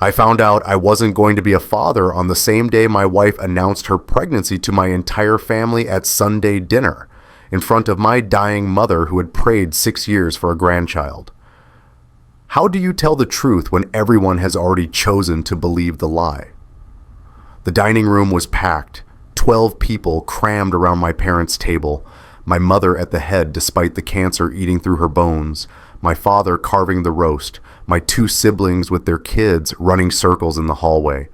I found out I wasn't going to be a father on the same day my wife announced her pregnancy to my entire family at Sunday dinner, in front of my dying mother who had prayed 6 years for a grandchild. How do you tell the truth when everyone has already chosen to believe the lie? The dining room was packed, 12 people crammed around my parents' table, my mother at the head despite the cancer eating through her bones, my father carving the roast, my 2 siblings with their kids running circles in the hallway.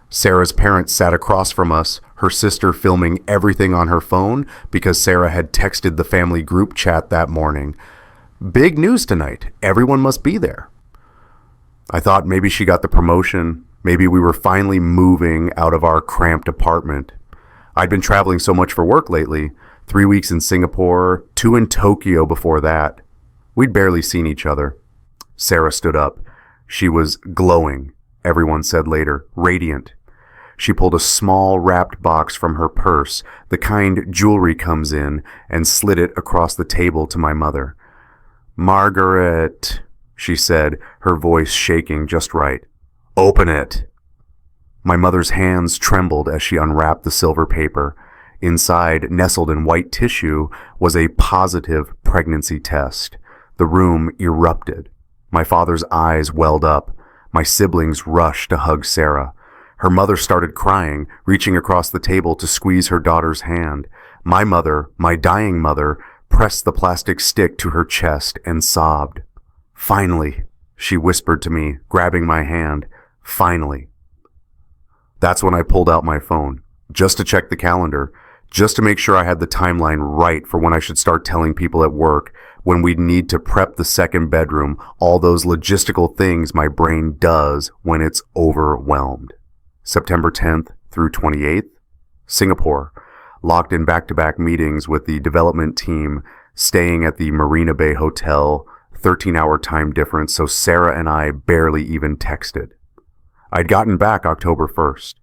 Sarah's parents sat across from us, her sister filming everything on her phone because Sarah had texted the family group chat that morning. Big news tonight. Everyone must be there. I thought maybe she got the promotion. Maybe we were finally moving out of our cramped apartment. I'd been traveling so much for work lately. 3 weeks in Singapore, 2 in Tokyo before that. We'd barely seen each other. Sarah stood up. She was glowing, everyone said later, radiant. She pulled a small wrapped box from her purse, the kind jewelry comes in, and slid it across the table to my mother. "Margaret," she said, her voice shaking just right. "Open it." My mother's hands trembled as she unwrapped the silver paper. Inside, nestled in white tissue, was a positive pregnancy test. The room erupted. My father's eyes welled up. My siblings rushed to hug Sarah. Her mother started crying, reaching across the table to squeeze her daughter's hand. My mother, my dying mother, pressed the plastic stick to her chest and sobbed. "Finally," she whispered to me, grabbing my hand. "Finally." That's when I pulled out my phone, just to check the calendar, just to make sure I had the timeline right for when I should start telling people at work, when we'd need to prep the second bedroom, all those logistical things my brain does when it's overwhelmed. September 10th through 28th, Singapore, locked in back-to-back meetings with the development team, staying at the Marina Bay Hotel, 13-hour time difference, so Sarah and I barely even texted. I'd gotten back October 1st.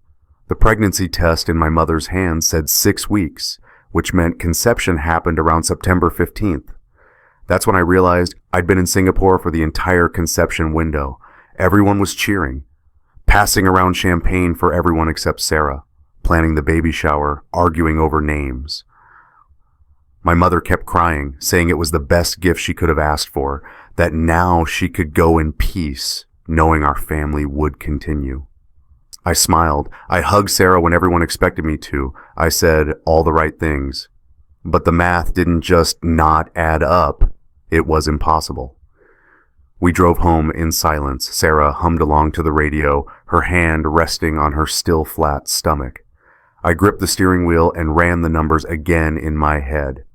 The pregnancy test in my mother's hand said 6 weeks, which meant conception happened around September 15th. That's when I realized I'd been in Singapore for the entire conception window. Everyone was cheering, passing around champagne for everyone except Sarah, planning the baby shower, arguing over names. My mother kept crying, saying it was the best gift she could have asked for, that now she could go in peace, knowing our family would continue. I smiled. I hugged Sarah when everyone expected me to. I said all the right things. But the math didn't just not add up. It was impossible. We drove home in silence. Sarah hummed along to the radio, her hand resting on her still flat stomach. I gripped the steering wheel and ran the numbers again in my head.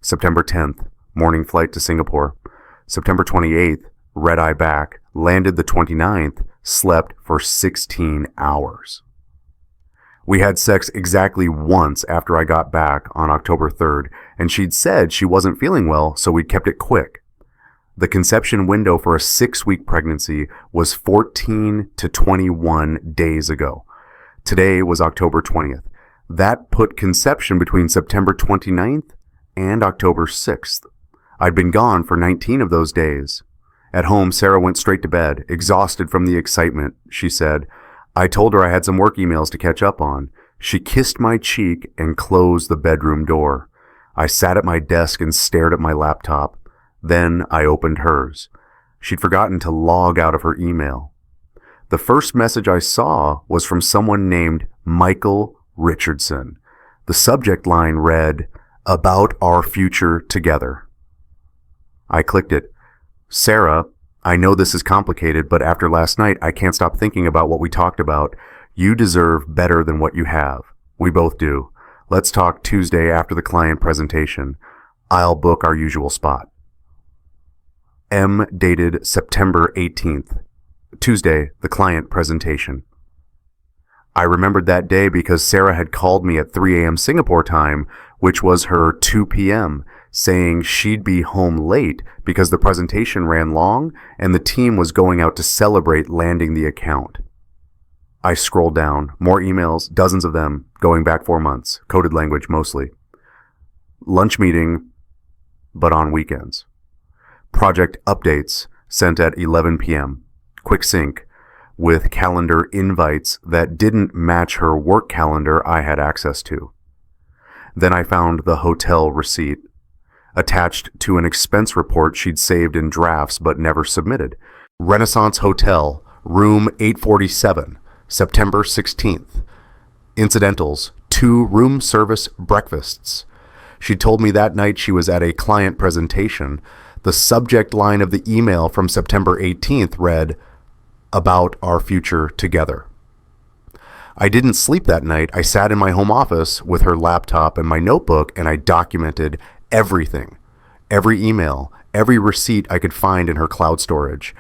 September 10th, morning flight to Singapore. September 28th, red-eye back, landed the 29th, slept for 16 hours. We had sex exactly once after I got back on October 3rd, and she'd said she wasn't feeling well, so we kept it quick. The conception window for a 6-week pregnancy was 14 to 21 days ago. Today was October 20th. That put conception between September 29th and October 6th. I'd been gone for 19 of those days. At home, Sarah went straight to bed, exhausted from the excitement, she said. I told her I had some work emails to catch up on. She kissed my cheek and closed the bedroom door. I sat at my desk and stared at my laptop. Then I opened hers. She'd forgotten to log out of her email. The first message I saw was from someone named Michael Richardson. The subject line read, "About our future together." I clicked it. "Sarah, I know this is complicated, but after last night, I can't stop thinking about what we talked about. You deserve better than what you have. We both do. Let's talk Tuesday after the client presentation. I'll book our usual spot." M dated September 18th. Tuesday, the client presentation. I remembered that day because Sarah had called me at 3 a.m. Singapore time, which was her 2 p.m., saying she'd be home late because the presentation ran long and the team was going out to celebrate landing the account. I scrolled down. More emails, dozens of them, going back 4 months, coded language mostly. Lunch meeting, but on weekends. Project updates sent at 11 p.m. Quick sync. with calendar invites that didn't match her work calendar I had access to. Then I found the hotel receipt, attached to an expense report she'd saved in drafts but never submitted. Renaissance Hotel, room 847, September 16th. Incidentals, 2 room service breakfasts. She told me that night she was at a client presentation. The subject line of the email from September 18th read, "About our future together." I didn't sleep that night. I sat in my home office with her laptop and my notebook, and I documented everything. Every email, every receipt I could find in her cloud storage,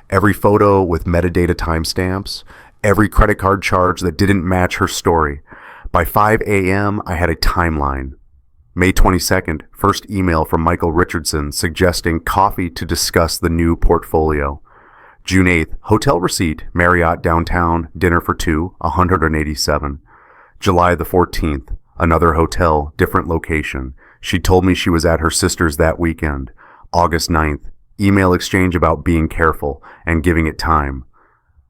every photo with metadata timestamps, every credit card charge that didn't match her story. By 5 a.m., I had a timeline. May 22nd, first email from Michael Richardson suggesting coffee to discuss the new portfolio. June 8th, hotel receipt, Marriott downtown, dinner for 2, $187. July the 14th, another hotel, different location. She told me she was at her sister's that weekend. August 9th, email exchange about being careful and giving it time.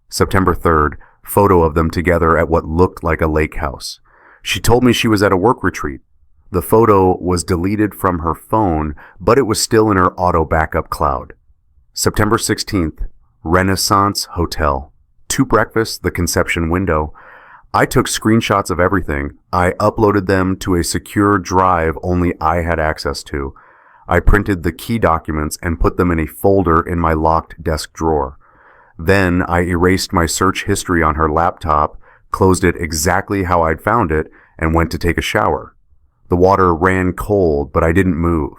September 3rd, photo of them together at what looked like a lake house. She told me she was at a work retreat. The photo was deleted from her phone, but it was still in her auto backup cloud. September 16th, Renaissance Hotel. 2 breakfasts, the conception window. I took screenshots of everything. I uploaded them to a secure drive only I had access to. I printed the key documents and put them in a folder in my locked desk drawer. Then I erased my search history on her laptop, closed it exactly how I'd found it, and went to take a shower. The water ran cold, but I didn't move.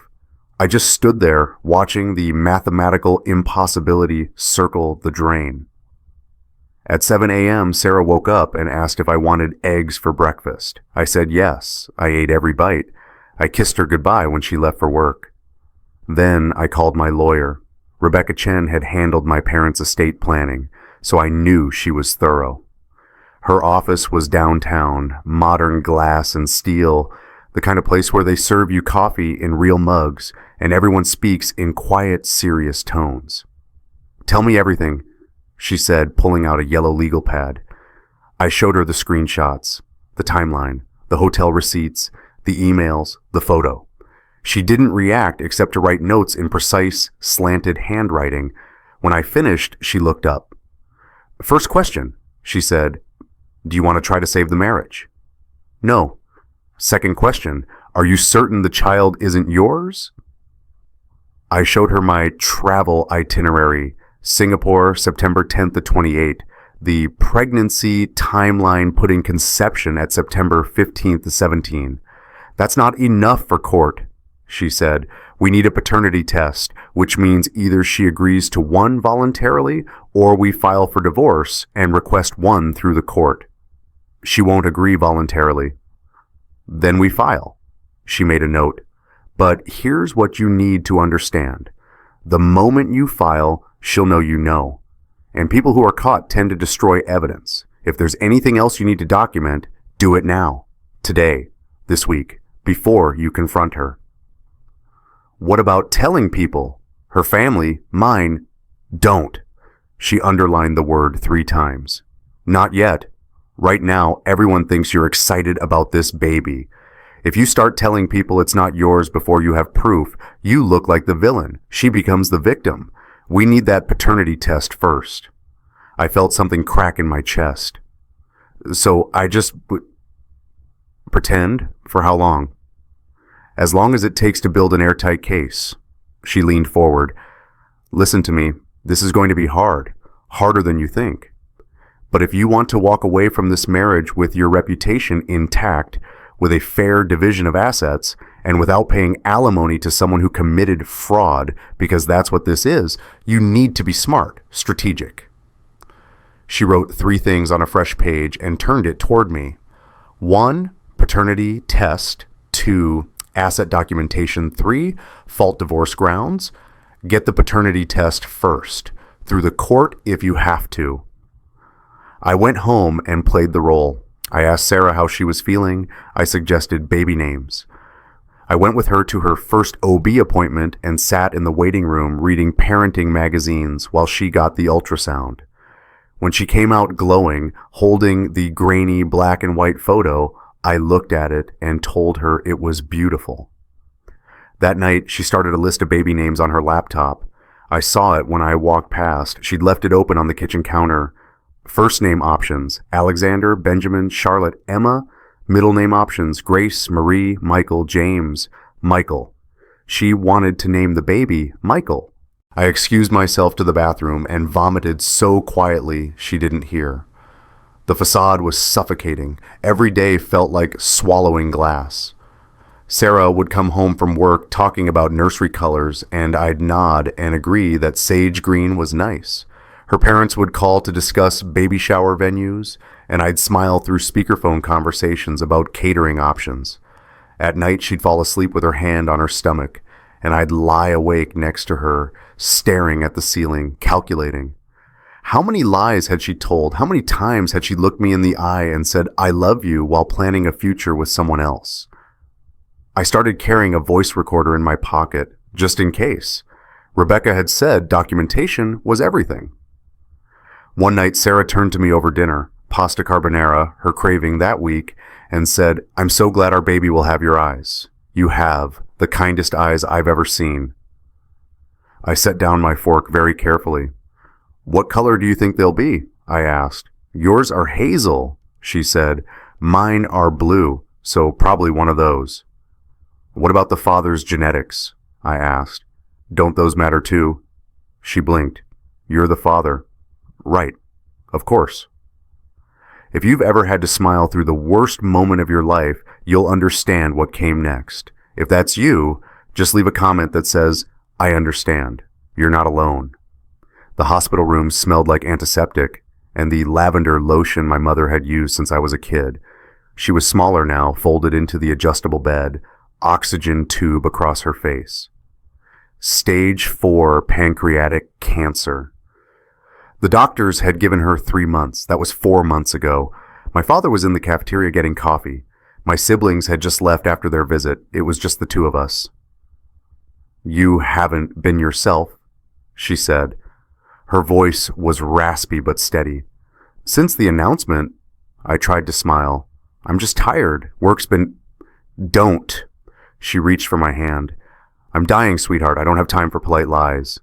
I just stood there watching the mathematical impossibility circle the drain. At 7 a.m., Sarah woke up and asked if I wanted eggs for breakfast. I said yes. I ate every bite. I kissed her goodbye when she left for work. Then I called my lawyer. Rebecca Chen had handled my parents' estate planning, so I knew she was thorough. Her office was downtown, modern glass and steel, the kind of place where they serve you coffee in real mugs and everyone speaks in quiet, serious tones. "Tell me everything," she said, pulling out a yellow legal pad. I showed her the screenshots, the timeline, the hotel receipts, the emails, the photo. She didn't react except to write notes in precise, slanted handwriting. When I finished, she looked up. "First question," she said, "do you want to try to save the marriage?" "No." "Second question, are you certain the child isn't yours?" I showed her my travel itinerary, Singapore, September 10th to 28th, the pregnancy timeline putting conception at September 15th to 17th. "That's not enough for court," she said. "We need a paternity test, which means either she agrees to one voluntarily or we file for divorce and request one through the court." "She won't agree voluntarily." "Then we file." She made a note. "But here's what you need to understand. The moment you file, she'll know you know. And people who are caught tend to destroy evidence. If there's anything else you need to document, do it now, today, this week, before you confront her." "What about telling people? Her family, mine?" "Don't." She underlined the word 3 times. "Not yet. Right now, everyone thinks you're excited about this baby. If you start telling people it's not yours before you have proof, you look like the villain. She becomes the victim. We need that paternity test first." I felt something crack in my chest. "So I just pretend? For how long?" "As long as it takes to build an airtight case." She leaned forward. "Listen to me. This is going to be hard. Harder than you think. But if you want to walk away from this marriage with your reputation intact, with a fair division of assets, and without paying alimony to someone who committed fraud, because that's what this is, you need to be smart, strategic." She wrote 3 things on a fresh page and turned it toward me. 1, paternity test. 2, asset documentation. 3, fault divorce grounds. Get the paternity test first, through the court if you have to. I went home and played the role. I asked Sarah how she was feeling. I suggested baby names. I went with her to her first OB appointment and sat in the waiting room reading parenting magazines while she got the ultrasound. When she came out glowing, holding the grainy black and white photo, I looked at it and told her it was beautiful. That night, she started a list of baby names on her laptop. I saw it when I walked past. She'd left it open on the kitchen counter. First name options: Alexander, Benjamin, Charlotte, Emma. Middle name options: Grace, Marie, Michael, James, Michael. She wanted to name the baby Michael. I excused myself to the bathroom and vomited so quietly she didn't hear. The facade was suffocating. Every day felt like swallowing glass. Sarah would come home from work talking about nursery colors, and I'd nod and agree that sage green was nice. Her parents would call to discuss baby shower venues, and I'd smile through speakerphone conversations about catering options. At night, she'd fall asleep with her hand on her stomach, and I'd lie awake next to her, staring at the ceiling, calculating. How many lies had she told? How many times had she looked me in the eye and said, "I love you," while planning a future with someone else? I started carrying a voice recorder in my pocket, just in case. Rebecca had said documentation was everything. One night, Sarah turned to me over dinner, pasta carbonara, her craving that week, and said, "I'm so glad our baby will have your eyes. You have the kindest eyes I've ever seen." I set down my fork very carefully. "What color do you think they'll be?" I asked. "Yours are hazel," she said. "Mine are blue, so probably one of those." "What about the father's genetics?" I asked. "Don't those matter too?" She blinked. "You're the father." "Right. Of course." If you've ever had to smile through the worst moment of your life, you'll understand what came next. If that's you, just leave a comment that says, "I understand. You're not alone." The hospital room smelled like antiseptic and the lavender lotion my mother had used since I was a kid. She was smaller now, folded into the adjustable bed, oxygen tube across her face. Stage 4 pancreatic cancer. The doctors had given her 3 months. That was 4 months ago. My father was in the cafeteria getting coffee. My siblings had just left after their visit. It was just the two of us. "You haven't been yourself," she said. Her voice was raspy but steady. "Since the announcement," I tried to smile. "I'm just tired. Work's been—" "Don't." She reached for my hand. "I'm dying, sweetheart. I don't have time for polite lies."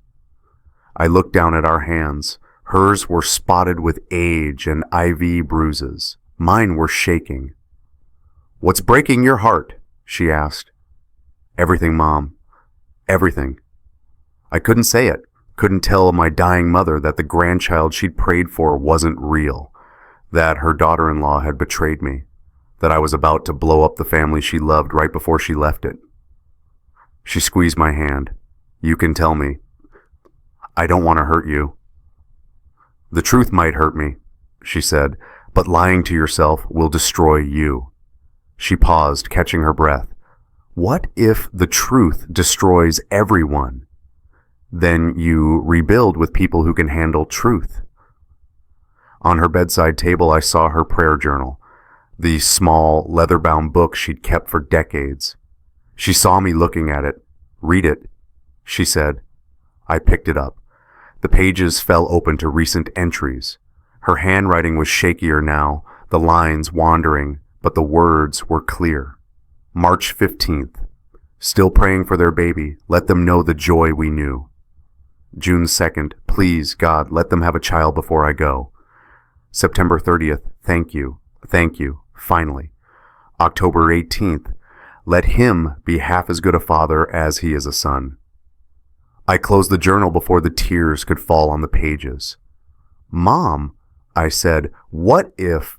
I looked down at our hands. Hers were spotted with age and IV bruises. Mine were shaking. "What's breaking your heart?" she asked. "Everything, Mom. Everything." I couldn't say it. Couldn't tell my dying mother that the grandchild she'd prayed for wasn't real. That her daughter-in-law had betrayed me. That I was about to blow up the family she loved right before she left it. She squeezed my hand. "You can tell me. I don't want to hurt you." "The truth might hurt me," she said, "but lying to yourself will destroy you." She paused, catching her breath. "What if the truth destroys everyone? Then you rebuild with people who can handle truth." On her bedside table, I saw her prayer journal, the small, leather-bound book she'd kept for decades. She saw me looking at it. "Read it," she said. I picked it up. The pages fell open to recent entries. Her handwriting was shakier now, the lines wandering, but the words were clear. March 15th. Still praying for their baby. Let them know the joy we knew. June 2nd. Please, God, let them have a child before I go. September 30th. Thank you. Thank you. Finally. October 18th. Let him be half as good a father as he is a son. I closed the journal before the tears could fall on the pages. "Mom," I said, "what if—"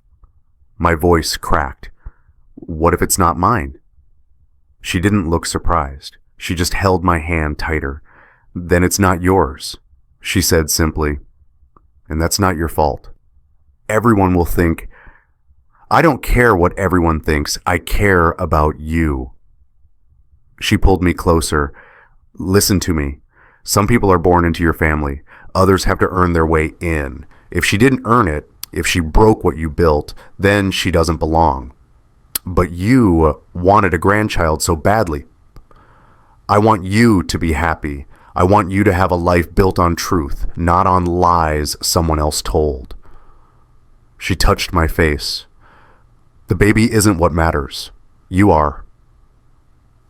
My voice cracked. "What if it's not mine?" She didn't look surprised. She just held my hand tighter. "Then it's not yours," she said simply. "And that's not your fault. Everyone will think—" "I don't care what everyone thinks. I care about you." She pulled me closer. "Listen to me. Some people are born into your family. Others have to earn their way in. If she didn't earn it, if she broke what you built, then she doesn't belong. But you wanted a grandchild so badly. I want you to be happy. I want you to have a life built on truth, not on lies someone else told." She touched my face. The baby isn't what matters. You are.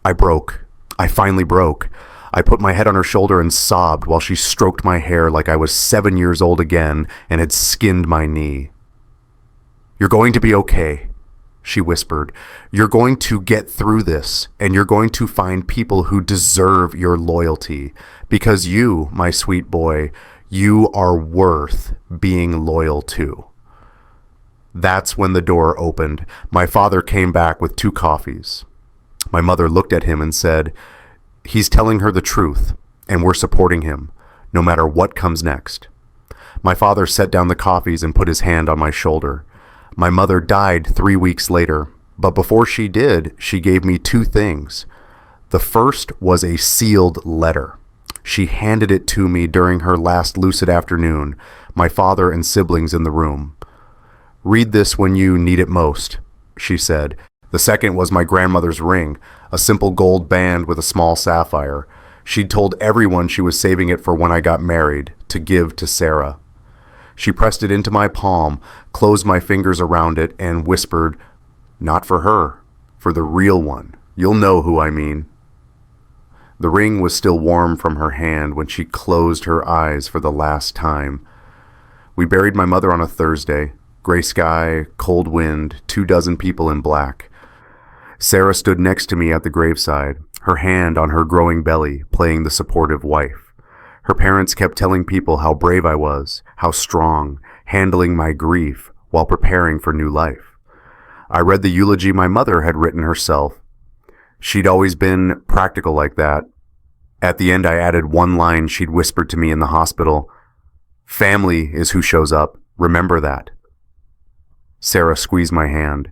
I broke. I finally broke. I put my head on her shoulder and sobbed while she stroked my hair like I was 7 years old again and had skinned my knee. You're going to be okay, she whispered. You're going to get through this, and you're going to find people who deserve your loyalty. Because you, my sweet boy, you are worth being loyal to. That's when the door opened. My father came back with 2 coffees. My mother looked at him and said, "He's telling her the truth, and we're supporting him, no matter what comes next." My father set down the coffees and put his hand on my shoulder. My mother died 3 weeks later, but before she did, she gave me 2 things. The first was a sealed letter. She handed it to me during her last lucid afternoon, my father and siblings in the room. "Read this when you need it most," she said. The second was my grandmother's ring, a simple gold band with a small sapphire. She'd told everyone she was saving it for when I got married, to give to Sarah. She pressed it into my palm, closed my fingers around it, and whispered, "Not for her, for the real one. You'll know who I mean." The ring was still warm from her hand when she closed her eyes for the last time. We buried my mother on a Thursday. Gray sky, cold wind, 24 people in black. Sarah stood next to me at the graveside, her hand on her growing belly, playing the supportive wife. Her parents kept telling people how brave I was, how strong, handling my grief while preparing for new life. I read the eulogy my mother had written herself. She'd always been practical like that. At the end, I added one line she'd whispered to me in the hospital. "Family is who shows up. Remember that." Sarah squeezed my hand.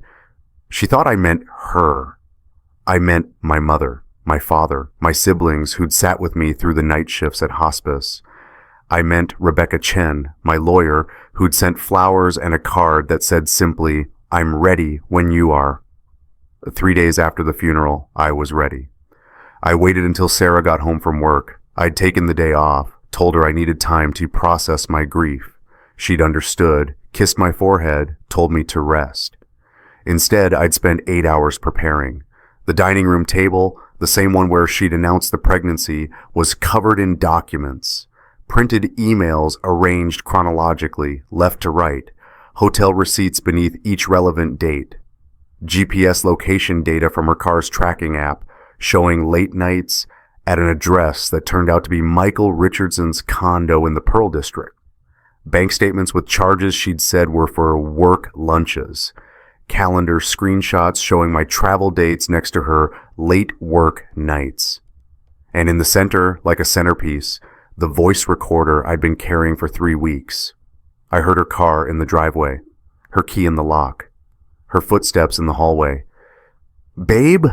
She thought I meant her. I meant my mother, my father, my siblings who'd sat with me through the night shifts at hospice. I meant Rebecca Chen, my lawyer, who'd sent flowers and a card that said simply, "I'm ready when you are." 3 days after the funeral, I was ready. I waited until Sarah got home from work. I'd taken the day off, told her I needed time to process my grief. She'd understood, kissed my forehead, told me to rest. Instead, I'd spend 8 hours preparing. The dining room table, the same one where she'd announced the pregnancy, was covered in documents. Printed emails arranged chronologically, left to right. Hotel receipts beneath each relevant date. GPS location data from her car's tracking app showing late nights at an address that turned out to be Michael Richardson's condo in the Pearl District. Bank statements with charges she'd said were for work lunches. Calendar screenshots showing my travel dates next to her late work nights. And in the center, like a centerpiece, the voice recorder I'd been carrying for 3 weeks. I heard her car in the driveway, her key in the lock, her footsteps in the hallway. "Babe,"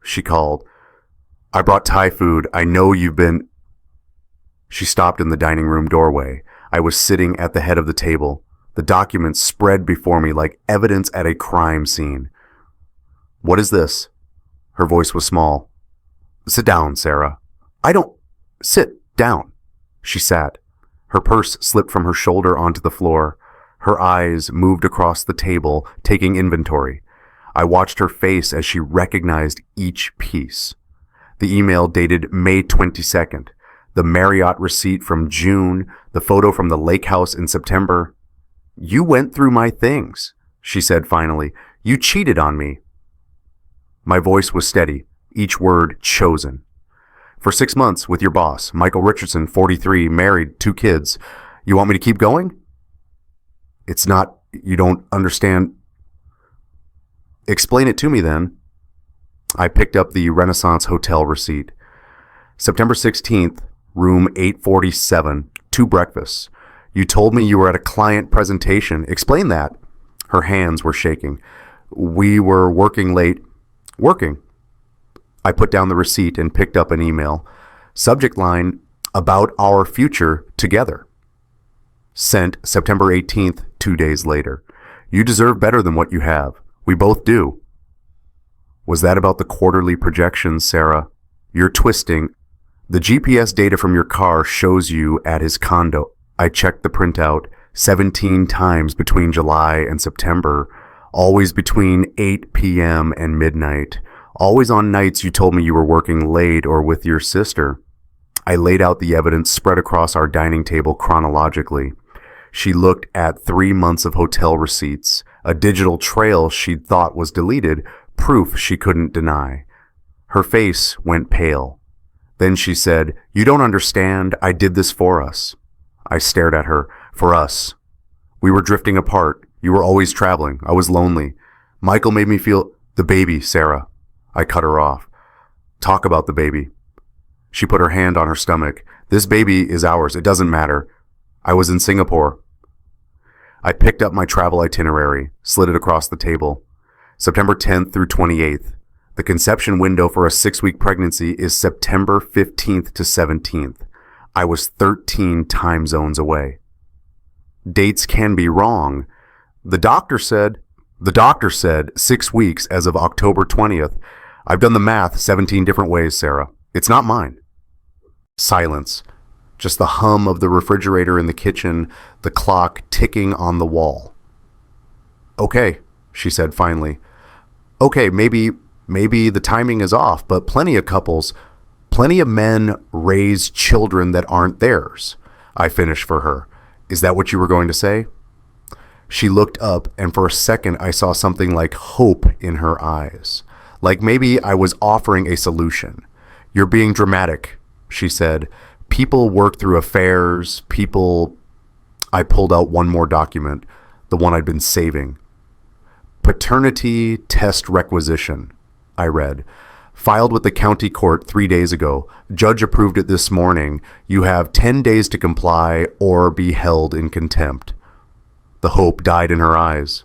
she called. "I brought Thai food. I know you've been..." She stopped in the dining room doorway. I was sitting at the head of the table. The documents spread before me like evidence at a crime scene. "What is this?" Her voice was small. "Sit down, Sarah." "I don't..." "Sit down." She sat. Her purse slipped from her shoulder onto the floor. Her eyes moved across the table, taking inventory. I watched her face as she recognized each piece. The email dated May 22nd. The Marriott receipt from June. The photo from the lake house in September. "You went through my things," she said finally. "You cheated on me." My voice was steady, each word chosen. "For 6 months with your boss, Michael Richardson, 43, married, 2 kids. You want me to keep going?" "It's not, you don't understand." "Explain it to me then." I picked up the Renaissance Hotel receipt. September 16th, room 847, 2 breakfasts. "You told me you were at a client presentation. Explain that." Her hands were shaking. "We were working late." "Working." I put down the receipt and picked up an email. Subject line, "About our future together." Sent September 18th, 2 days later. "You deserve better than what you have. We both do." "Was that about the quarterly projections, Sarah?" "You're twisting. The GPS data from your car shows you at his condo." I checked the printout. 17 times between July and September, always between 8 p.m. and midnight, always on nights you told me you were working late or with your sister. I laid out the evidence spread across our dining table chronologically. She looked at 3 months of hotel receipts, a digital trail she'd thought was deleted, proof she couldn't deny. Her face went pale. Then she said, "You don't understand. I did this for us." I stared at her. For us. We were drifting apart. You were always traveling. I was lonely. Michael made me feel... The baby, Sarah. I cut her off. Talk about the baby. She put her hand on her stomach. This baby is ours. It doesn't matter. I was in Singapore. I picked up my travel itinerary, slid it across the table. September 10th through 28th. The conception window for a 6-week pregnancy is September 15th to 17th. I was 13 time zones away. Dates can be wrong. The doctor said 6 weeks as of October 20th. I've done the math 17 different ways, Sarah. It's not mine. Silence. Just the hum of the refrigerator in the kitchen, the clock ticking on the wall. Okay, she said finally. Okay, maybe the timing is off, but plenty of men raise children that aren't theirs. I finished for her. Is that what you were going to say? She looked up, and for a second I saw something like hope in her eyes. Like maybe I was offering a solution. You're being dramatic, she said. People work through affairs, I pulled out one more document, the one I'd been saving. Paternity test requisition, I read. Filed with the county court 3 days ago. Judge approved it this morning. You have 10 days to comply or be held in contempt. The hope died in her eyes.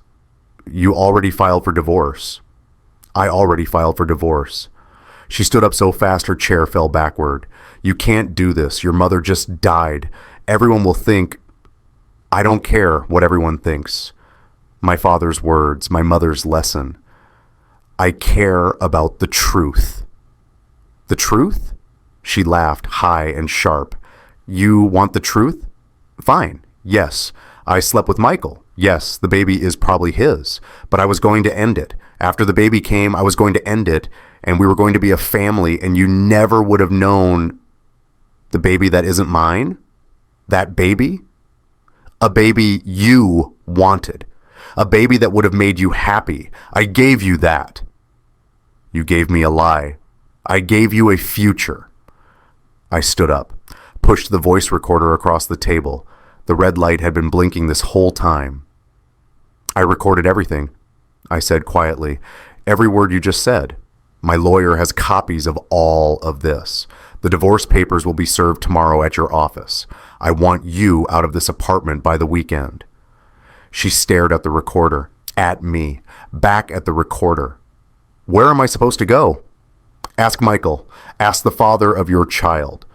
You already filed for divorce. I already filed for divorce. She stood up so fast her chair fell backward. You can't do this. Your mother just died. Everyone will think... I don't care what everyone thinks. My father's words, my mother's lesson. I care about the truth. The truth? She laughed high and sharp. You want the truth? Fine. Yes. I slept with Michael. Yes, the baby is probably his. But I was going to end it. After the baby came, I was going to end it, and we were going to be a family, and you never would have known the baby that isn't mine? That baby? A baby you wanted. A baby that would have made you happy. I gave you that. You gave me a lie. I gave you a future. I stood up, pushed the voice recorder across the table. The red light had been blinking this whole time. I recorded everything, I said quietly. Every word you just said. My lawyer has copies of all of this. The divorce papers will be served tomorrow at your office. I want you out of this apartment by the weekend. She stared at the recorder, at me, back at the recorder. Where am I supposed to go? Ask Michael. Ask the father of your child.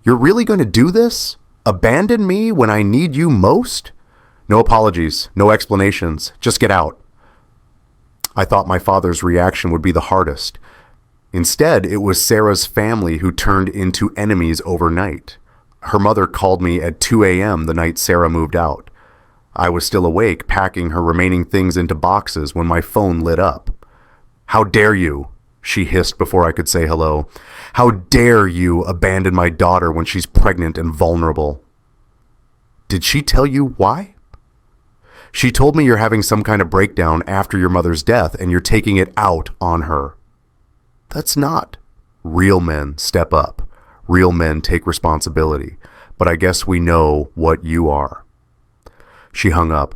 You're really going to do this? Abandon me when I need you most? No apologies, no explanations. Just get out. I thought my father's reaction would be the hardest. Instead, it was Sarah's family who turned into enemies overnight. Her mother called me at 2 a.m. the night Sarah moved out. I was still awake, packing her remaining things into boxes when my phone lit up. How dare you, she hissed before I could say hello. How dare you abandon my daughter when she's pregnant and vulnerable? Did she tell you why? She told me you're having some kind of breakdown after your mother's death and you're taking it out on her. That's not. Real men step up. Real men take responsibility. But I guess we know what you are. She hung up.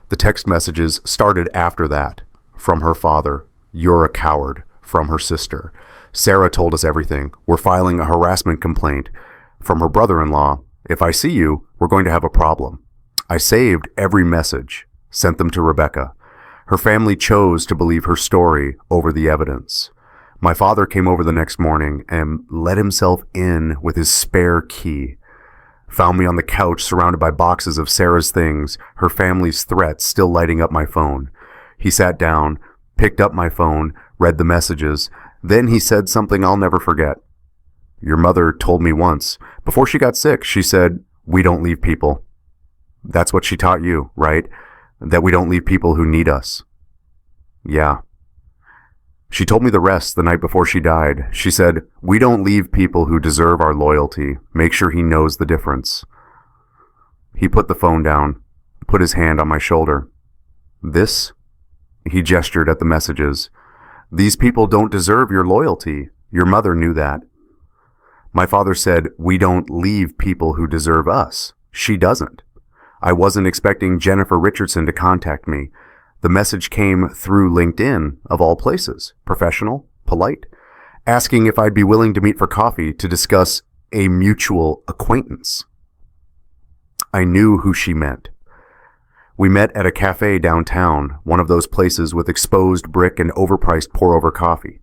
The text messages started after that. From her father. You're a coward. From her sister. Sarah told us everything. We're filing a harassment complaint. From her brother-in-law. If I see you, we're going to have a problem. I saved every message. Sent them to Rebecca. Her family chose to believe her story over the evidence. My father came over the next morning and let himself in with his spare key. Found me on the couch surrounded by boxes of Sarah's things, her family's threats still lighting up my phone. He sat down, picked up my phone, read the messages. Then he said something I'll never forget. Your mother told me once, before she got sick, she said, "We don't leave people." That's what she taught you, right? That we don't leave people who need us. Yeah. She told me the rest the night before she died. She said, we don't leave people who deserve our loyalty. Make sure he knows the difference. He put the phone down, put his hand on my shoulder. This? He gestured at the messages. These people don't deserve your loyalty. Your mother knew that. My father said, we don't leave people who deserve us. She doesn't. I wasn't expecting Jennifer Richardson to contact me. The message came through LinkedIn, of all places, professional, polite, asking if I'd be willing to meet for coffee to discuss a mutual acquaintance. I knew who she meant. We met at a cafe downtown, one of those places with exposed brick and overpriced pour-over coffee.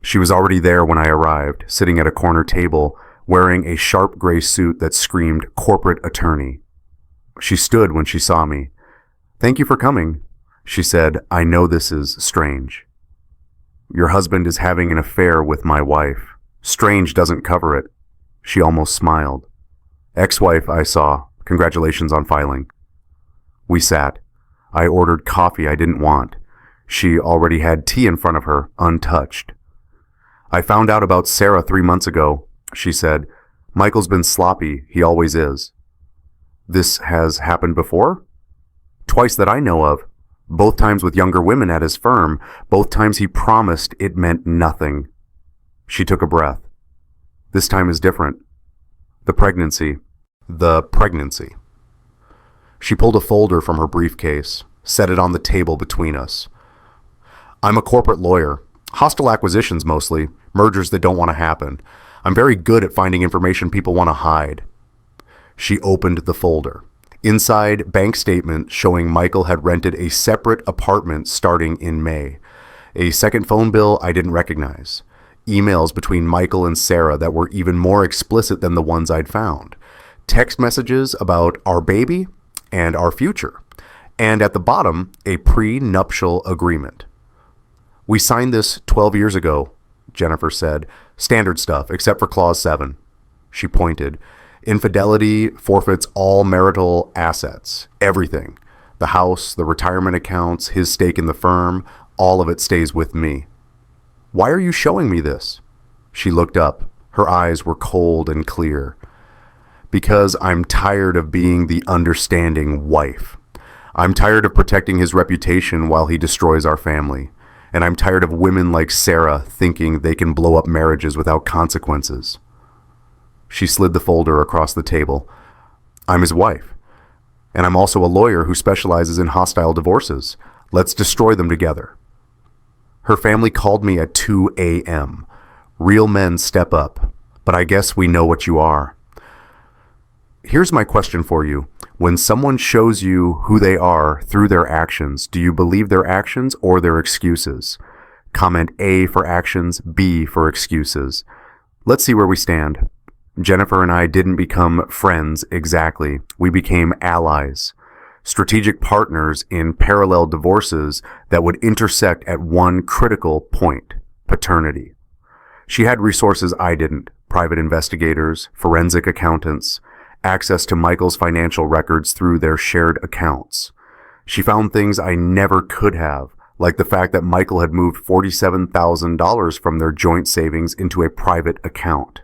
She was already there when I arrived, sitting at a corner table, wearing a sharp gray suit that screamed corporate attorney. She stood when she saw me. Thank you for coming. She said, I know this is strange. Your husband is having an affair with my wife. Strange doesn't cover it. She almost smiled. Ex-wife, I saw. Congratulations on filing. We sat. I ordered coffee I didn't want. She already had tea in front of her, untouched. I found out about Sarah 3 months ago, she said. Michael's been sloppy. He always is. This has happened before? Twice that I know of. Both times with younger women at his firm. Both times he promised it meant nothing. She took a breath. This time is different. The pregnancy. She pulled a folder from her briefcase, set it on the table between us. I'm a corporate lawyer. Hostile acquisitions mostly. Mergers that don't want to happen. I'm very good at finding information people want to hide. She opened the folder. Inside, bank statement showing Michael had rented a separate apartment starting in May. A second phone bill I didn't recognize. Emails between Michael and Sarah that were even more explicit than the ones I'd found. Text messages about our baby and our future. And at the bottom, a pre-nuptial agreement. We signed this 12 years ago, Jennifer said. Standard stuff, except for Clause 7. She pointed. Infidelity forfeits all marital assets, everything. The house, the retirement accounts, his stake in the firm, all of it stays with me. Why are you showing me this? She looked up. Her eyes were cold and clear. Because I'm tired of being the understanding wife. I'm tired of protecting his reputation while he destroys our family. And I'm tired of women like Sarah thinking they can blow up marriages without consequences. She slid the folder across the table. I'm his wife. And I'm also a lawyer who specializes in hostile divorces. Let's destroy them together. Her family called me at 2 a.m. Real men step up. But I guess we know what you are. Here's my question for you. When someone shows you who they are through their actions, do you believe their actions or their excuses? Comment A for actions, B for excuses. Let's see where we stand. Jennifer and I didn't become friends exactly. We became allies. Strategic partners in parallel divorces that would intersect at one critical point, paternity. She had resources I didn't, private investigators, forensic accountants, access to Michael's financial records through their shared accounts. She found things I never could have, like the fact that Michael had moved $47,000 from their joint savings into a private account.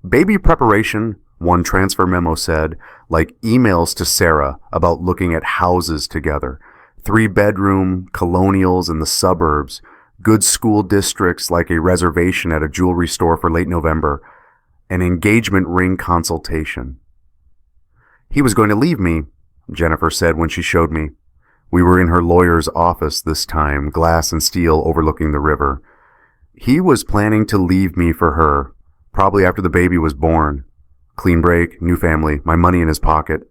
Baby preparation, one transfer memo said, like emails to Sarah about looking at houses together, 3-bedroom colonials in the suburbs, good school districts like a reservation at a jewelry store for late November, an engagement ring consultation. He was going to leave me, Jennifer said when she showed me. We were in her lawyer's office this time, glass and steel overlooking the river. He was planning to leave me for her. Probably after the baby was born. Clean break, new family, my money in his pocket.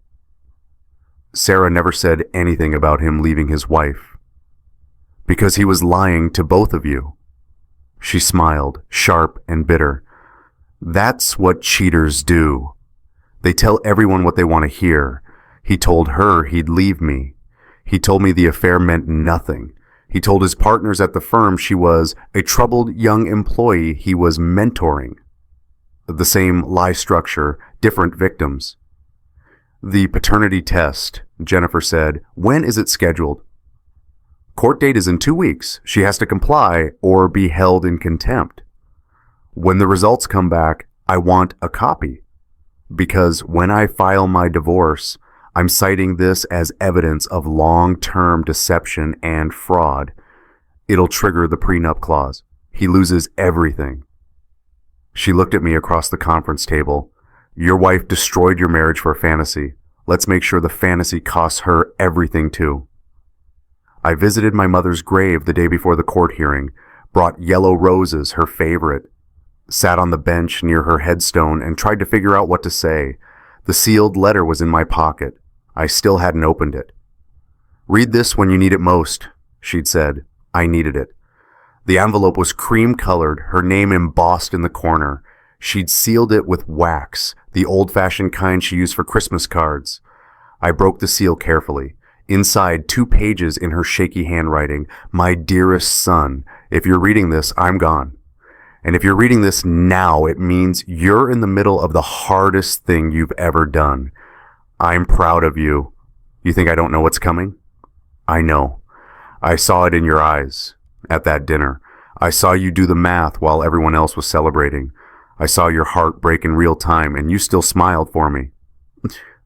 Sarah never said anything about him leaving his wife. Because he was lying to both of you. She smiled, sharp and bitter. That's what cheaters do. They tell everyone what they want to hear. He told her he'd leave me. He told me the affair meant nothing. He told his partners at the firm she was a troubled young employee he was mentoring. The same lie structure, different victims. The paternity test, Jennifer said. When is it scheduled? Court date is in 2 weeks. She has to comply or be held in contempt. When the results come back, I want a copy. Because when I file my divorce, I'm citing this as evidence of long-term deception and fraud. It'll trigger the prenup clause. He loses everything. She looked at me across the conference table. Your wife destroyed your marriage for a fantasy. Let's make sure the fantasy costs her everything too. I visited my mother's grave the day before the court hearing, brought yellow roses, her favorite, sat on the bench near her headstone and tried to figure out what to say. The sealed letter was in my pocket. I still hadn't opened it. Read this when you need it most, she'd said. I needed it. The envelope was cream-colored, her name embossed in the corner. She'd sealed it with wax, the old-fashioned kind she used for Christmas cards. I broke the seal carefully. Inside, 2 pages in her shaky handwriting. My dearest son, if you're reading this, I'm gone. And if you're reading this now, it means you're in the middle of the hardest thing you've ever done. I'm proud of you. You think I don't know what's coming? I know. I saw it in your eyes at that dinner. I saw you do the math while everyone else was celebrating. I saw your heart break in real time, and you still smiled for me.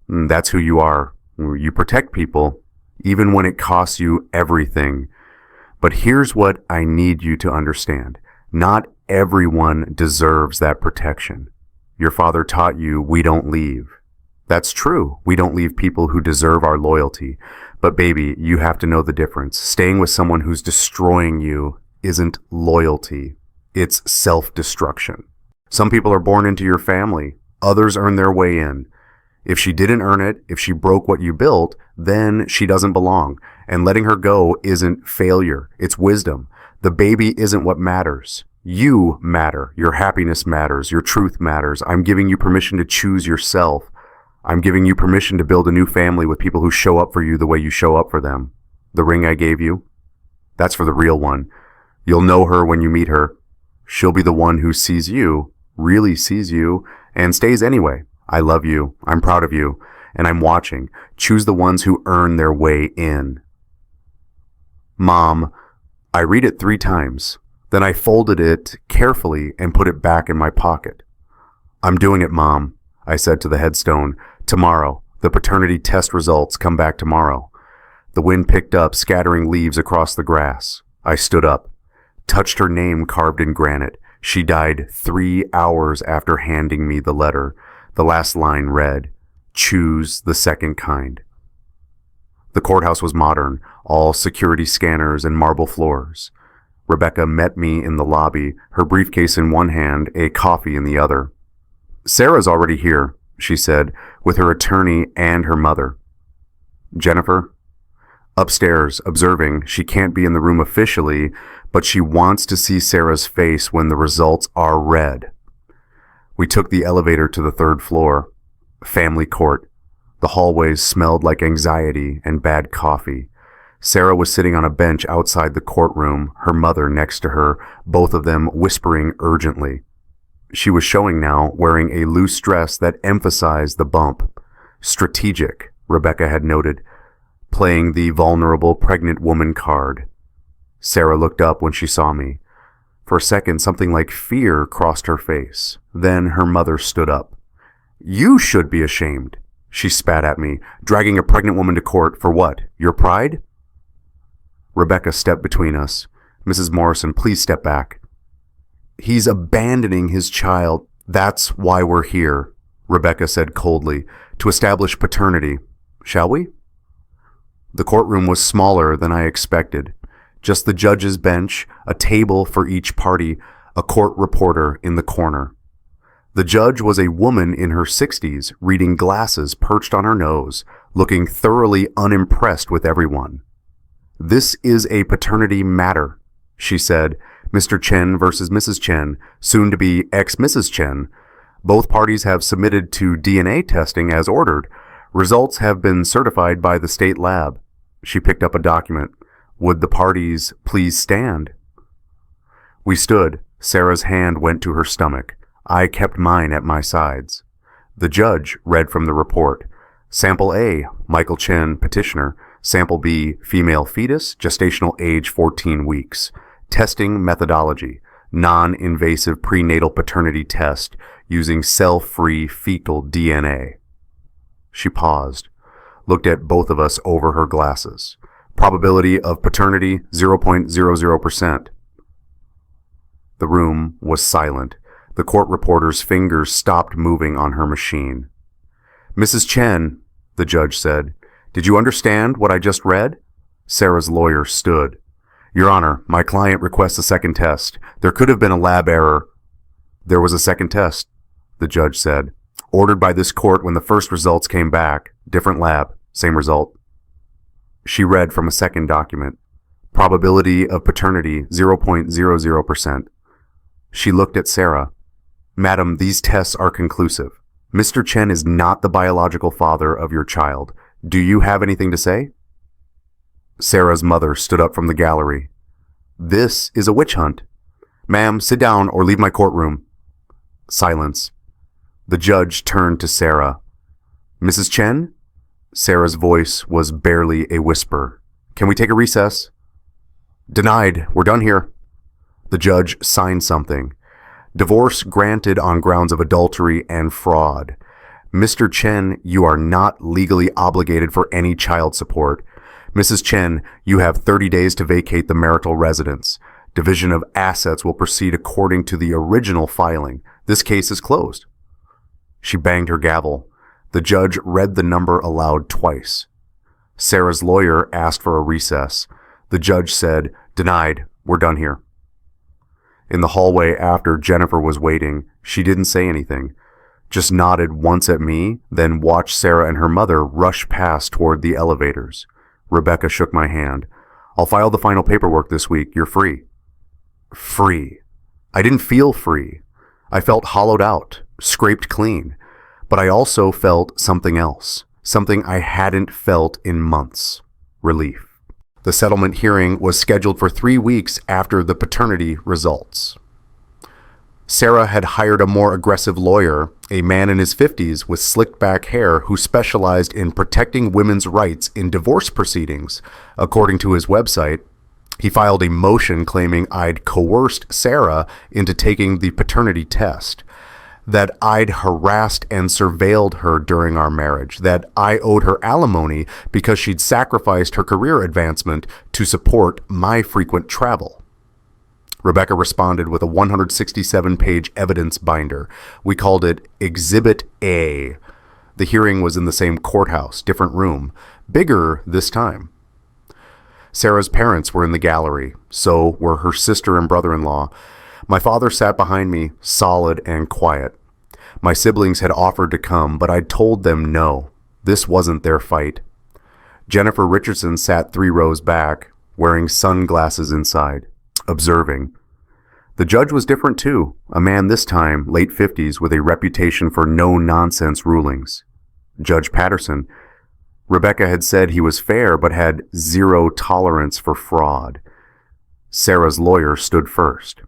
That's who you are. You protect people, even when it costs you everything. But here's what I need you to understand. Not everyone deserves that protection. Your father taught you we don't leave. That's true. We don't leave people who deserve our loyalty. But baby, you have to know the difference. Staying with someone who's destroying you isn't loyalty. It's self-destruction. Some people are born into your family. Others earn their way in. If she didn't earn it, if she broke what you built, then she doesn't belong. And letting her go isn't failure. It's wisdom. The baby isn't what matters. You matter. Your happiness matters. Your truth matters. I'm giving you permission to choose yourself. I'm giving you permission to build a new family with people who show up for you the way you show up for them. The ring I gave you, that's for the real one. You'll know her when you meet her. She'll be the one who sees you, really sees you, and stays anyway. I love you. I'm proud of you. And I'm watching. Choose the ones who earn their way in. Mom, I read it 3 times. Then I folded it carefully and put it back in my pocket. I'm doing it, Mom, I said to the headstone. Tomorrow. The paternity test results come back tomorrow. The wind picked up, scattering leaves across the grass. I stood up, touched her name carved in granite. She died 3 hours after handing me the letter. The last line read, "Choose the second kind." The courthouse was modern, all security scanners and marble floors. Rebecca met me in the lobby, her briefcase in one hand, a coffee in the other. "Sarah's already here," she said, with her attorney and her mother. "Jennifer?" "Upstairs, observing. She can't be in the room officially, but she wants to see Sarah's face when the results are read." We took the elevator to the 3rd floor. Family court. The hallways smelled like anxiety and bad coffee. Sarah was sitting on a bench outside the courtroom, her mother next to her, both of them whispering urgently. She was showing now, wearing a loose dress that emphasized the bump. Strategic, Rebecca had noted, playing the vulnerable pregnant woman card. Sarah looked up when she saw me. For a second, something like fear crossed her face. Then her mother stood up. "You should be ashamed," she spat at me, "dragging a pregnant woman to court for what? Your pride?" Rebecca stepped between us. "Mrs. Morrison, please step back." "He's abandoning his child. That's why we're here," Rebecca said coldly, "to establish paternity. Shall we?" The courtroom was smaller than I expected. Just the judge's bench, a table for each party, a court reporter in the corner. The judge was a woman in her 60s, reading glasses perched on her nose, looking thoroughly unimpressed with everyone. "This is a paternity matter," she said. "Mr. Chen versus Mrs. Chen, soon to be ex-Mrs. Chen. Both parties have submitted to DNA testing as ordered. Results have been certified by the state lab." She picked up a document. "Would the parties please stand?" We stood. Sarah's hand went to her stomach. I kept mine at my sides. The judge read from the report. Sample A, Michael Chen, petitioner. Sample B, female fetus, gestational age 14 weeks. Testing methodology, non-invasive prenatal paternity test using cell-free fetal DNA. She paused, looked at both of us over her glasses. Probability of paternity, 0.00%. The room was silent. The court reporter's fingers stopped moving on her machine. Mrs. Chen, the judge said, did you understand what I just read? Sarah's lawyer stood. Your Honor, my client requests a second test. There could have been a lab error. There was a second test, the judge said. Ordered by this court when the first results came back. Different lab, same result. She read from a second document. Probability of paternity, 0.00%. She looked at Sarah. Madam, these tests are conclusive. Mr. Chen is not the biological father of your child. Do you have anything to say? Sarah's mother stood up from the gallery. This is a witch hunt. Ma'am, sit down or leave my courtroom. Silence. The judge turned to Sarah. Mrs. Chen? Sarah's voice was barely a whisper. Can we take a recess? Denied. We're done here. The judge signed something. Divorce granted on grounds of adultery and fraud. Mr. Chen, you are not legally obligated for any child support. Mrs. Chen, you have 30 days to vacate the marital residence. Division of assets will proceed according to the original filing. This case is closed. She banged her gavel. The judge read the number aloud twice. Sarah's lawyer asked for a recess. The judge said, denied. We're done here. In the hallway after Jennifer was waiting, she didn't say anything. Just nodded once at me, then watched Sarah and her mother rush past toward the elevators. Rebecca shook my hand. I'll file the final paperwork this week. You're free. Free. I didn't feel free. I felt hollowed out, scraped clean. But I also felt something else, something I hadn't felt in months. Relief. The settlement hearing was scheduled for 3 weeks after the paternity results. Sarah had hired a more aggressive lawyer, a man in his 50s with slicked back hair who specialized in protecting women's rights in divorce proceedings. According to his website, he filed a motion claiming I'd coerced Sarah into taking the paternity test, that I'd harassed and surveilled her during our marriage, that I owed her alimony because she'd sacrificed her career advancement to support my frequent travel. Rebecca responded with a 167-page evidence binder. We called it Exhibit A. The hearing was in the same courthouse, different room, bigger this time. Sarah's parents were in the gallery, so were her sister and brother-in-law. My father sat behind me, solid and quiet. My siblings had offered to come, but I'd told them no. This wasn't their fight. Jennifer Richardson sat 3 rows back, wearing sunglasses inside, observing. The judge was different too, a man this time, late 50s, with a reputation for no-nonsense rulings. Judge Patterson. Rebecca had said he was fair, but had zero tolerance for fraud. Sarah's lawyer stood first.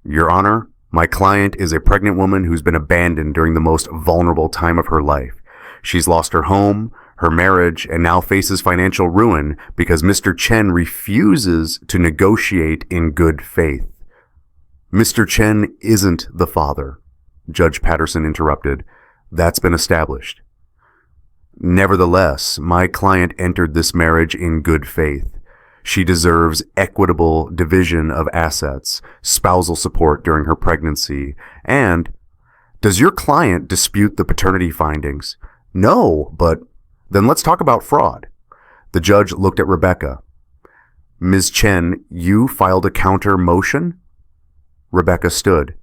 Your Honor, my client is a pregnant woman who's been abandoned during the most vulnerable time of her life. She's lost her home, her marriage, and now faces financial ruin because Mr. Chen refuses to negotiate in good faith. Mr. Chen isn't the father, Judge Patterson interrupted. That's been established. Nevertheless, my client entered this marriage in good faith. She deserves equitable division of assets, spousal support during her pregnancy, and does your client dispute the paternity findings? No, but then let's talk about fraud. The judge looked at Rebecca. Ms. Chen, you filed a counter motion? Rebecca stood.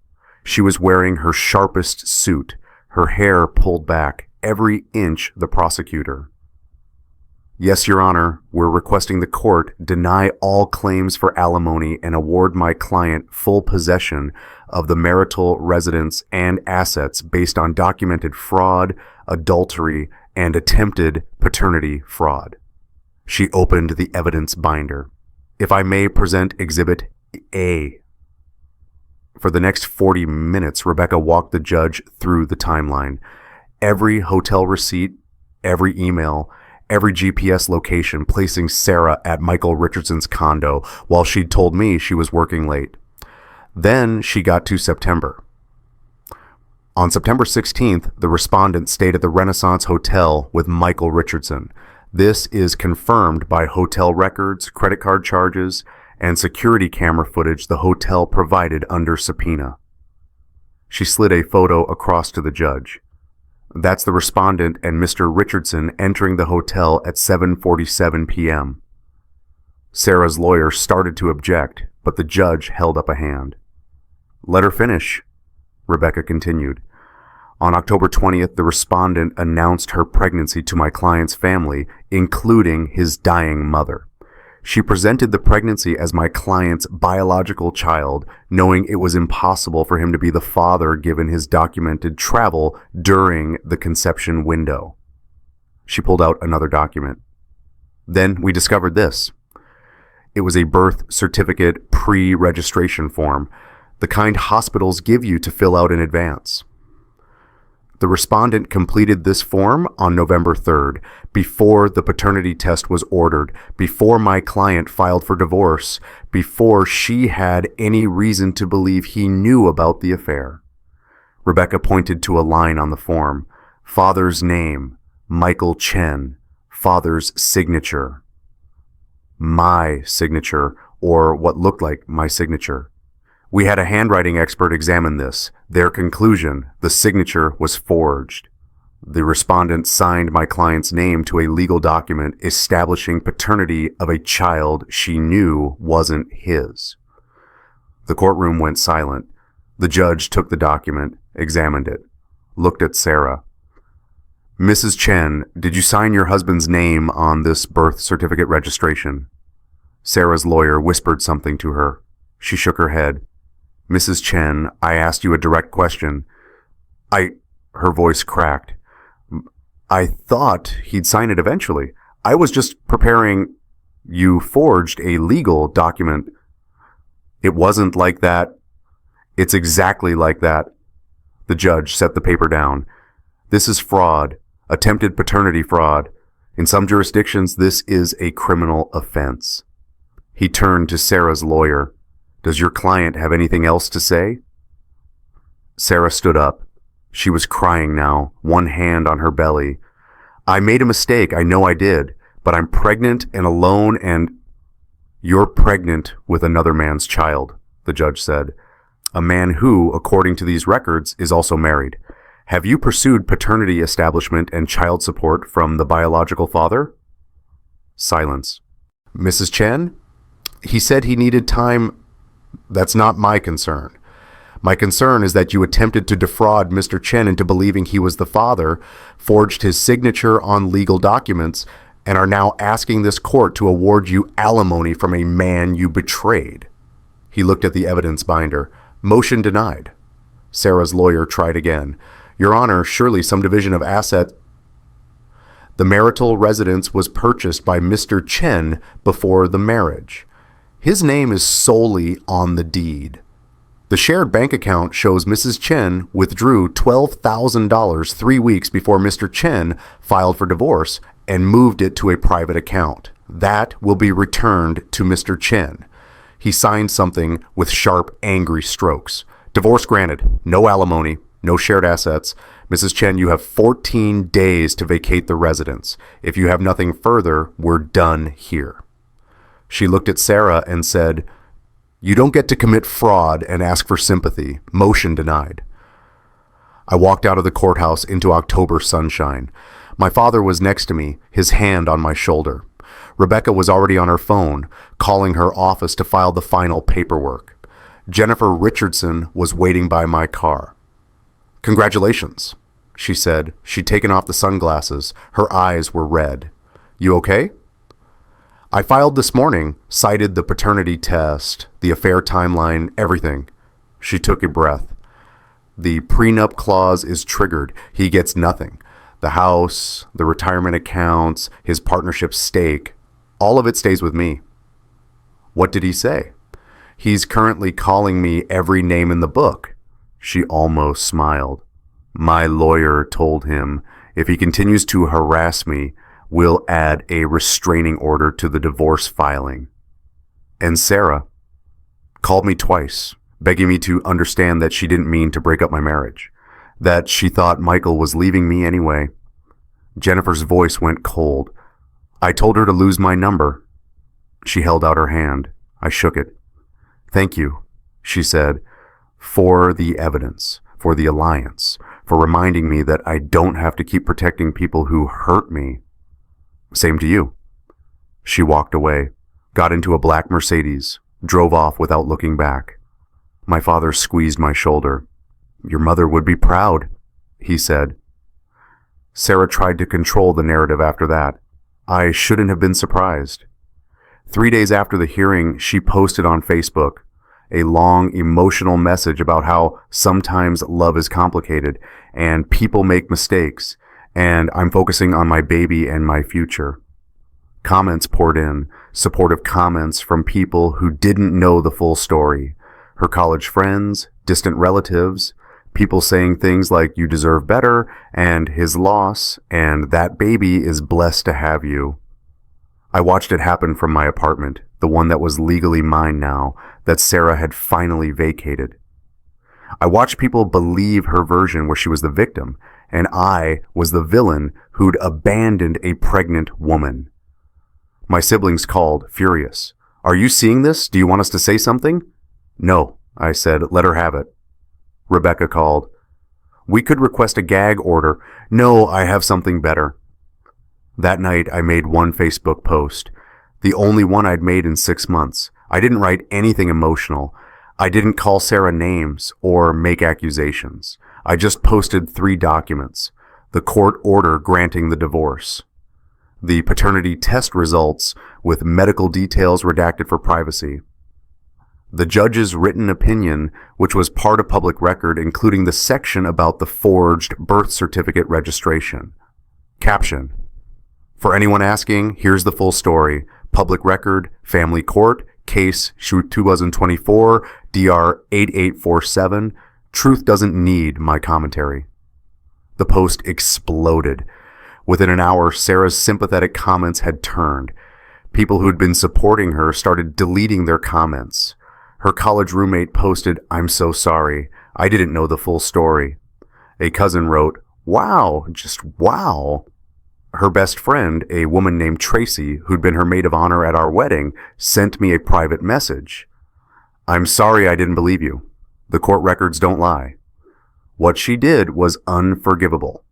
She was wearing her sharpest suit, her hair pulled back, every inch the prosecutor. Yes, Your Honor, we're requesting the court deny all claims for alimony and award my client full possession of the marital residence and assets based on documented fraud, adultery, and attempted paternity fraud. She opened the evidence binder. If I may present Exhibit A. For the next 40 minutes, Rebecca walked the judge through the timeline. Every hotel receipt, every email, every GPS location placing Sarah at Michael Richardson's condo while she'd told me she was working late. Then she got to September. On September 16th, the respondent stayed at the Renaissance Hotel with Michael Richardson. This is confirmed by hotel records, credit card charges, and security camera footage the hotel provided under subpoena. She slid a photo across to the judge. That's the respondent and Mr. Richardson entering the hotel at 7:47 p.m. Sarah's lawyer started to object, but the judge held up a hand. "Let her finish," Rebecca continued. On October 20th, the respondent announced her pregnancy to my client's family, including his dying mother. She presented the pregnancy as my client's biological child, knowing it was impossible for him to be the father given his documented travel during the conception window. She pulled out another document. Then we discovered this. It was a birth certificate pre-registration form, the kind hospitals give you to fill out in advance. The respondent completed this form on November 3rd, before the paternity test was ordered, before my client filed for divorce, before she had any reason to believe he knew about the affair. Rebecca pointed to a line on the form. Father's name, Michael Chen. Father's signature. My signature, or what looked like my signature. We had a handwriting expert examine this. Their conclusion, the signature was forged. The respondent signed my client's name to a legal document establishing paternity of a child she knew wasn't his. The courtroom went silent. The judge took the document, examined it, looked at Sarah. "Mrs. Chen, did you sign your husband's name on this birth certificate registration?" Sarah's lawyer whispered something to her. She shook her head. "Mrs. Chen, I asked you a direct question." Her voice cracked. "I thought he'd sign it eventually. I was just preparing." "You forged a legal document." "It wasn't like that." "It's exactly like that." The judge set the paper down. "This is fraud, attempted paternity fraud. In some jurisdictions, this is a criminal offense." He turned to Sarah's lawyer. "Does your client have anything else to say?" Sarah stood up. She was crying now, one hand on her belly. "I made a mistake, I know I did, but I'm pregnant and alone and—" "You're pregnant with another man's child," the judge said. "A man who, according to these records, is also married. Have you pursued paternity establishment and child support from the biological father?" Silence. "Mrs. Chen? He said he needed time." "That's not my concern. My concern is that you attempted to defraud Mr. Chen into believing he was the father, forged his signature on legal documents, and are now asking this court to award you alimony from a man you betrayed." He looked at the evidence binder. "Motion denied." Sarah's lawyer tried again. "Your Honor, surely some division of asset—" "The marital residence was purchased by Mr. Chen before the marriage. His name is solely on the deed. The shared bank account shows Mrs. Chen withdrew $12,000 3 weeks before Mr. Chen filed for divorce and moved it to a private account. That will be returned to Mr. Chen." He signed something with sharp, angry strokes. "Divorce granted. No alimony. No shared assets. Mrs. Chen, you have 14 days to vacate the residence. If you have nothing further, we're done here." She looked at Sarah and said, "You don't get to commit fraud and ask for sympathy. Motion denied." I walked out of the courthouse into October sunshine. My father was next to me, his hand on my shoulder. Rebecca was already on her phone, calling her office to file the final paperwork. Jennifer Richardson was waiting by my car. "Congratulations," she said. She'd taken off the sunglasses. Her eyes were red. "You okay?" "I filed this morning, cited the paternity test, the affair timeline, everything." She took a breath. "The prenup clause is triggered. He gets nothing. The house, the retirement accounts, his partnership stake, all of it stays with me." "What did he say?" "He's currently calling me every name in the book." She almost smiled. "My lawyer told him If he continues to harass me, we'll add a restraining order to the divorce filing. And Sarah called me twice, begging me to understand that she didn't mean to break up my marriage, that she thought Michael was leaving me anyway. Jennifer's voice went cold. I told her to lose my number. She held out her hand. I shook it. Thank you, she said, for the evidence, for the alliance, for reminding me that I don't have to keep protecting people who hurt me. Same to you. She walked away, got into a black Mercedes, drove off without looking back. My father squeezed my shoulder. Your mother would be proud, he said. Sarah tried to control the narrative after that. I shouldn't have been surprised. 3 days after the hearing, she posted on Facebook a long, emotional message about how sometimes love is complicated and people make mistakes, and I'm focusing on my baby and my future. Comments poured in, supportive comments from people who didn't know the full story. Her college friends, distant relatives, people saying things like, you deserve better, and his loss, and that baby is blessed to have you. I watched it happen from my apartment, the one that was legally mine now, that Sarah had finally vacated. I watched people believe her version where she was the victim, and I was the villain who'd abandoned a pregnant woman. My siblings called, furious. Are you seeing this? Do you want us to say something? No, I said, let her have it. Rebecca called. We could request a gag order. No, I have something better. That night, I made one Facebook post, the only one I'd made in 6 months. I didn't write anything emotional. I didn't call Sarah names or make accusations. I just posted 3 documents: the court order granting the divorce, the paternity test results with medical details redacted for privacy, the judge's written opinion, which was part of public record, including the section about the forged birth certificate registration. Caption: for anyone asking, here's the full story. Public record, family court, case 2024, DR 8847. Truth doesn't need my commentary. The post exploded. Within an hour, Sarah's sympathetic comments had turned. People who had been supporting her started deleting their comments. Her college roommate posted, I'm so sorry. I didn't know the full story. A cousin wrote, wow, just wow. Her best friend, a woman named Tracy, who'd been her maid of honor at our wedding, sent me a private message. I'm sorry I didn't believe you. The court records don't lie. What she did was unforgivable.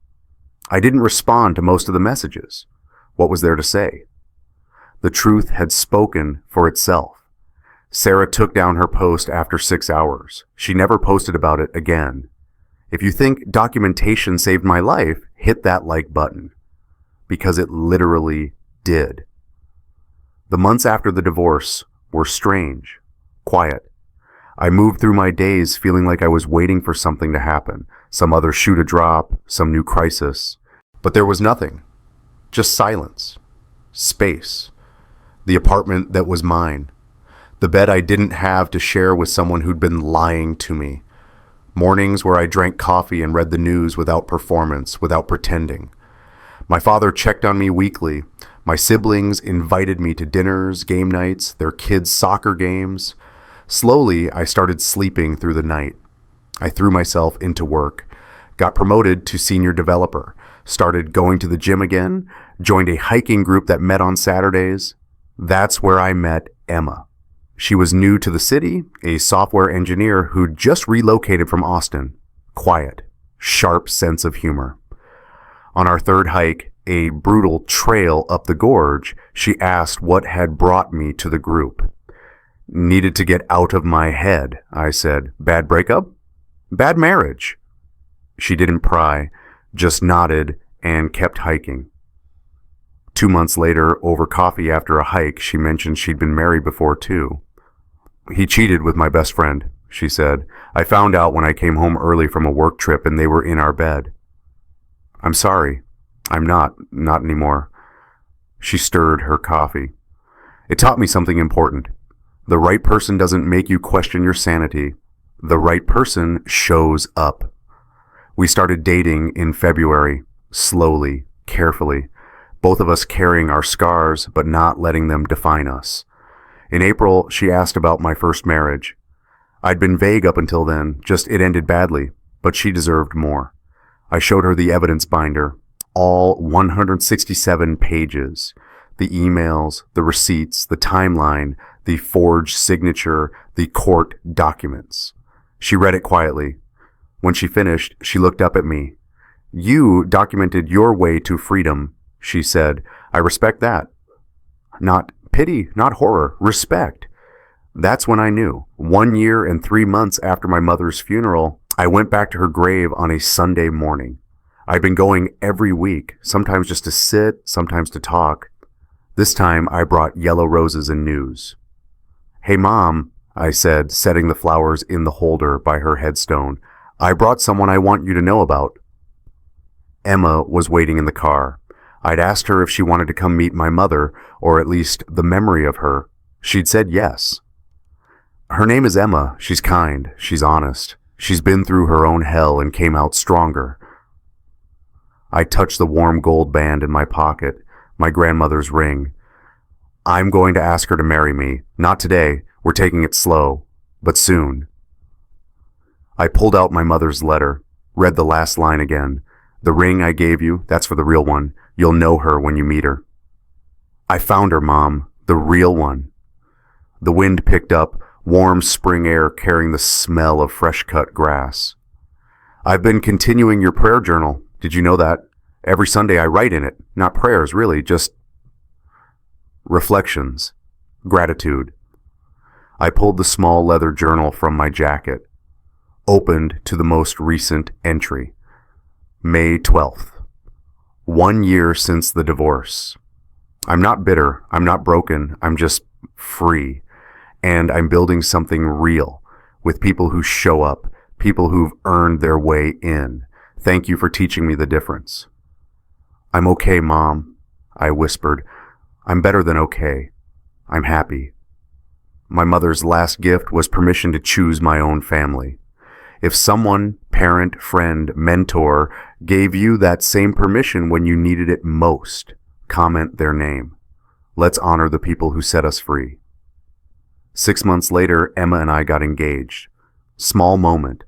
I didn't respond to most of the messages. What was there to say? The truth had spoken for itself. Sarah took down her post after 6 hours. She never posted about it again. If you think documentation saved my life, hit that like button. Because it literally did. The months after the divorce were strange, quiet. I moved through my days feeling like I was waiting for something to happen, some other shoe to drop, some new crisis. But there was nothing. Just silence. Space. The apartment that was mine. The bed I didn't have to share with someone who'd been lying to me. Mornings where I drank coffee and read the news without performance, without pretending. My father checked on me weekly. My siblings invited me to dinners, game nights, their kids' soccer games. Slowly, I started sleeping through the night. I threw myself into work, got promoted to senior developer, started going to the gym again, joined a hiking group that met on Saturdays. That's where I met Emma. She was new to the city, a software engineer who'd just relocated from Austin. Quiet, sharp sense of humor. On our third hike, a brutal trail up the gorge, she asked what had brought me to the group. Needed to get out of my head, I said. Bad breakup? Bad marriage. She didn't pry, just nodded and kept hiking. 2 months later, over coffee after a hike, she mentioned she'd been married before too. He cheated with my best friend, she said. I found out when I came home early from a work trip and they were in our bed. I'm sorry. I'm not anymore. She stirred her coffee. It taught me something important. The right person doesn't make you question your sanity. The right person shows up. We started dating in February. slowly, carefully, both of us carrying our scars but not letting them define us. In April, she asked about my first marriage. I'd been vague up until then, just it ended badly, but she deserved more. I showed her the evidence binder, all 167 pages, the emails, the receipts, the timeline, the forged signature, the court documents. She read it quietly. When she finished, she looked up at me. "You documented your way to freedom," she said. "I respect that." Not pity, not horror, respect. That's when I knew. 1 year and 3 months after my mother's funeral, I went back to her grave on a Sunday morning. I'd been going every week, sometimes just to sit, sometimes to talk. This time I brought yellow roses and news. "Hey, Mom," I said, setting the flowers in the holder by her headstone. "I brought someone I want you to know about." Emma was waiting in the car. I'd asked her if she wanted to come meet my mother, or at least the memory of her. She'd said yes. "Her name is Emma. She's kind. She's honest. She's been through her own hell and came out stronger." I touched the warm gold band in my pocket, my grandmother's ring. "I'm going to ask her to marry me. Not today. We're taking it slow. But soon." I pulled out my mother's letter, read the last line again. "The ring I gave you, that's for the real one. You'll know her when you meet her." "I found her, Mom. The real one." The wind picked up, warm spring air carrying the smell of fresh-cut grass. "I've been continuing your prayer journal. Did you know that? Every Sunday I write in it. Not prayers, really, just reflections. Gratitude." I pulled the small leather journal from my jacket. Opened to the most recent entry. May 12th. 1 year since the divorce. I'm not bitter. I'm not broken. I'm just free. And I'm building something real with people who show up, people who've earned their way in. Thank you for teaching me the difference. "I'm okay, Mom," I whispered. "I'm better than okay. I'm happy." My mother's last gift was permission to choose my own family. If someone, parent, friend, mentor, gave you that same permission when you needed it most, comment their name. Let's honor the people who set us free. 6 months later, Emma and I got engaged. Small moment.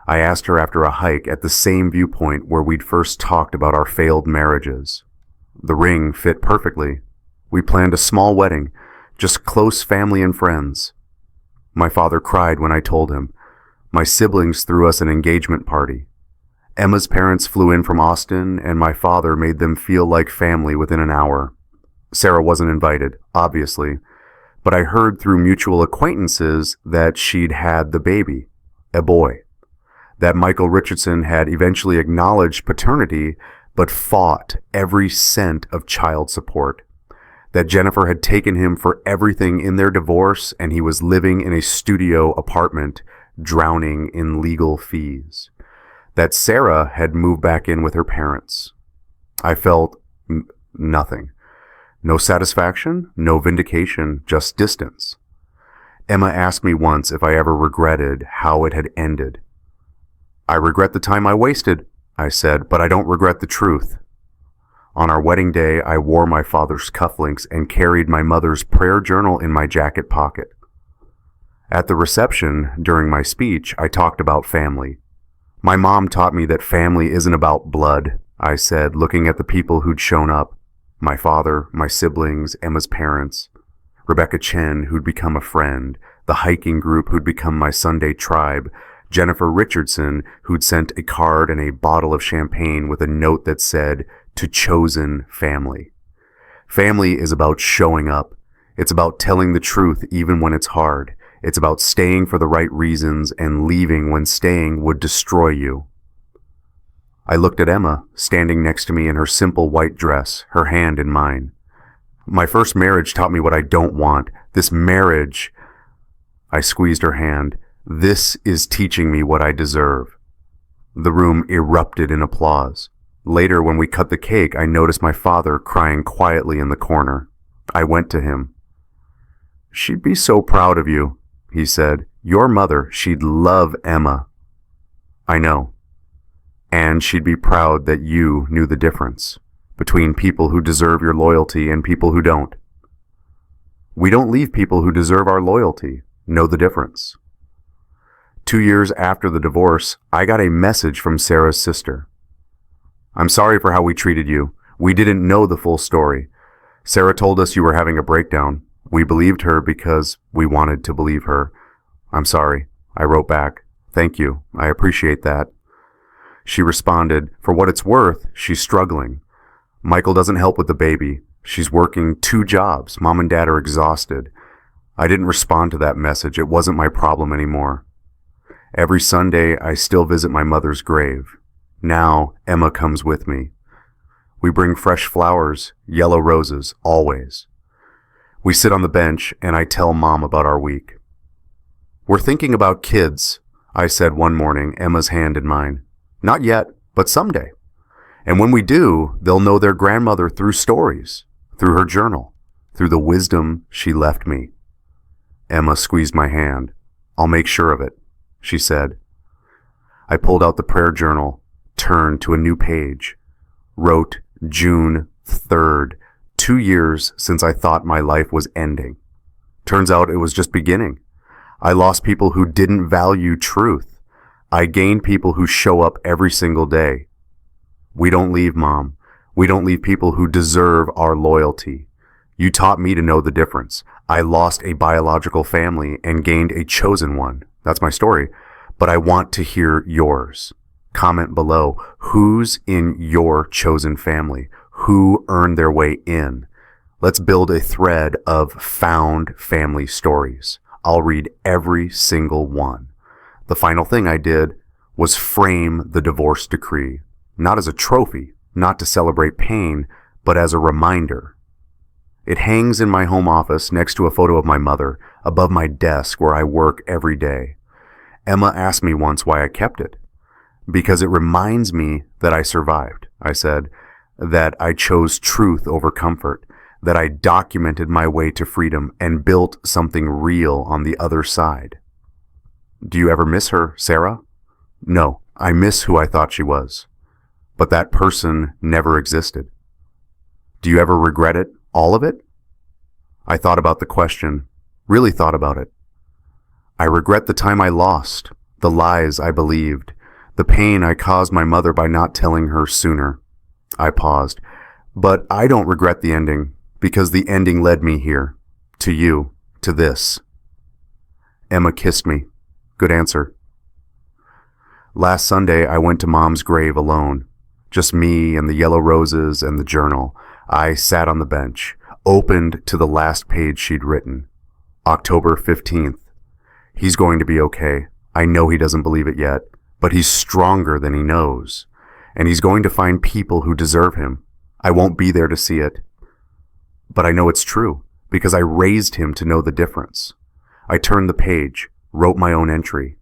I asked her after a hike at the same viewpoint where we'd first talked about our failed marriages. The ring fit perfectly. We planned a small wedding, just close family and friends. My father cried when I told him. My siblings threw us an engagement party. Emma's parents flew in from Austin, and my father made them feel like family within an hour. Sarah wasn't invited, obviously, but I heard through mutual acquaintances that she'd had the baby, a boy, that Michael Richardson had eventually acknowledged paternity but fought every cent of child support, that Jennifer had taken him for everything in their divorce and he was living in a studio apartment, drowning in legal fees, that Sarah had moved back in with her parents. I felt nothing. No satisfaction, no vindication, just distance. Emma asked me once if I ever regretted how it had ended. "I regret the time I wasted," I said, "but I don't regret the truth." On our wedding day, I wore my father's cufflinks and carried my mother's prayer journal in my jacket pocket. At the reception, during my speech, I talked about family. "My mom taught me that family isn't about blood," I said, looking at the people who'd shown up. My father, my siblings, Emma's parents, Rebecca Chen, who'd become a friend, the hiking group who'd become my Sunday tribe, Jennifer Richardson, who'd sent a card and a bottle of champagne with a note that said, "To chosen family." Family is about showing up. It's about telling the truth even when it's hard. It's about staying for the right reasons and leaving when staying would destroy you. I looked at Emma, standing next to me in her simple white dress, her hand in mine. "My first marriage taught me what I don't want. This marriage..." I squeezed her hand. "This is teaching me what I deserve." The room erupted in applause. Later, when we cut the cake, I noticed my father crying quietly in the corner. I went to him. "She'd be so proud of you," he said. "Your mother, she'd love Emma." "I know." and she'd be proud that you knew the difference between people who deserve your loyalty and people who don't. We don't leave people who deserve our loyalty. Know the difference. 2 years after the divorce, I got a message from Sarah's sister. I'm sorry for how we treated you. We didn't know the full story. Sarah told us you were having a breakdown. We believed her because we wanted to believe her. I'm sorry. I wrote back, thank you. I appreciate that. She responded, for what it's worth, she's struggling. Michael doesn't help with the baby. She's working 2 jobs. Mom and Dad are exhausted. I didn't respond to that message. It wasn't my problem anymore. Every Sunday, I still visit my mother's grave. Now, Emma comes with me. We bring fresh flowers, yellow roses, always. We sit on the bench, and I tell Mom about our week. We're thinking about kids, I said one morning, Emma's hand in mine. Not yet, but someday. And when we do, they'll know their grandmother through stories, through her journal, through the wisdom she left me. Emma squeezed my hand. I'll make sure of it, she said. I pulled out the prayer journal, turned to a new page, wrote June 3rd, 2 years since I thought my life was ending. Turns out it was just beginning. I lost people who didn't value truth. I gained people who show up every single day. We don't leave, Mom. We don't leave people who deserve our loyalty. You taught me to know the difference. I lost a biological family and gained a chosen one. That's my story. But I want to hear yours. Comment below. Who's in your chosen family? Who earned their way in? Let's build a thread of found family stories. I'll read every single one. The final thing I did was frame the divorce decree, not as a trophy, not to celebrate pain, but as a reminder. It hangs in my home office next to a photo of my mother, above my desk where I work every day. Emma asked me once why I kept it. Because it reminds me that I survived, I said, that I chose truth over comfort, that I documented my way to freedom and built something real on the other side. Do you ever miss her, Sarah? No, I miss who I thought she was. But that person never existed. Do you ever regret it? All of it? I thought about the question, really thought about it. I regret the time I lost, the lies I believed, the pain I caused my mother by not telling her sooner. I paused. But I don't regret the ending, because the ending led me here, to you, to this. Emma kissed me. Good answer. Last Sunday, I went to Mom's grave alone. Just me and the yellow roses and the journal. I sat on the bench, opened to the last page she'd written. October 15th. He's going to be okay. I know he doesn't believe it yet, but he's stronger than he knows. And he's going to find people who deserve him. I won't be there to see it. But I know it's true, because I raised him to know the difference. I turned the page, wrote my own entry.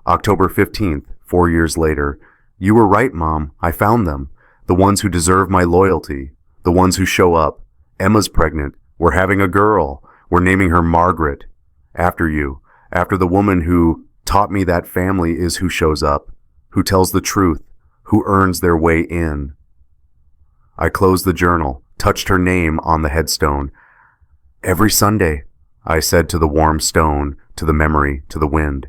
October 15th, 4 years later. You were right, Mom. I found them. The ones who deserve my loyalty. The ones who show up. Emma's pregnant. We're having a girl. We're naming her Margaret. After you. After the woman who taught me that family is who shows up. Who tells the truth. Who earns their way in. I closed the journal. Touched her name on the headstone. Every Sunday, I said to the warm stone, to the memory, to the wind,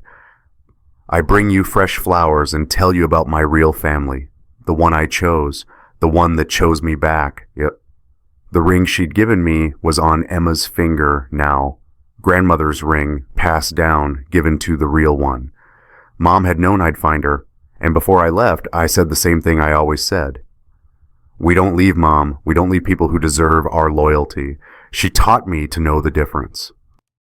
I bring you fresh flowers and tell you about my real family, the one I chose, the one that chose me back. Yep. The ring she'd given me was on Emma's finger now, grandmother's ring, passed down, given to the real one. Mom had known I'd find her, and before I left, I said the same thing I always said. We don't leave, Mom. We don't leave people who deserve our loyalty. She taught me to know the difference.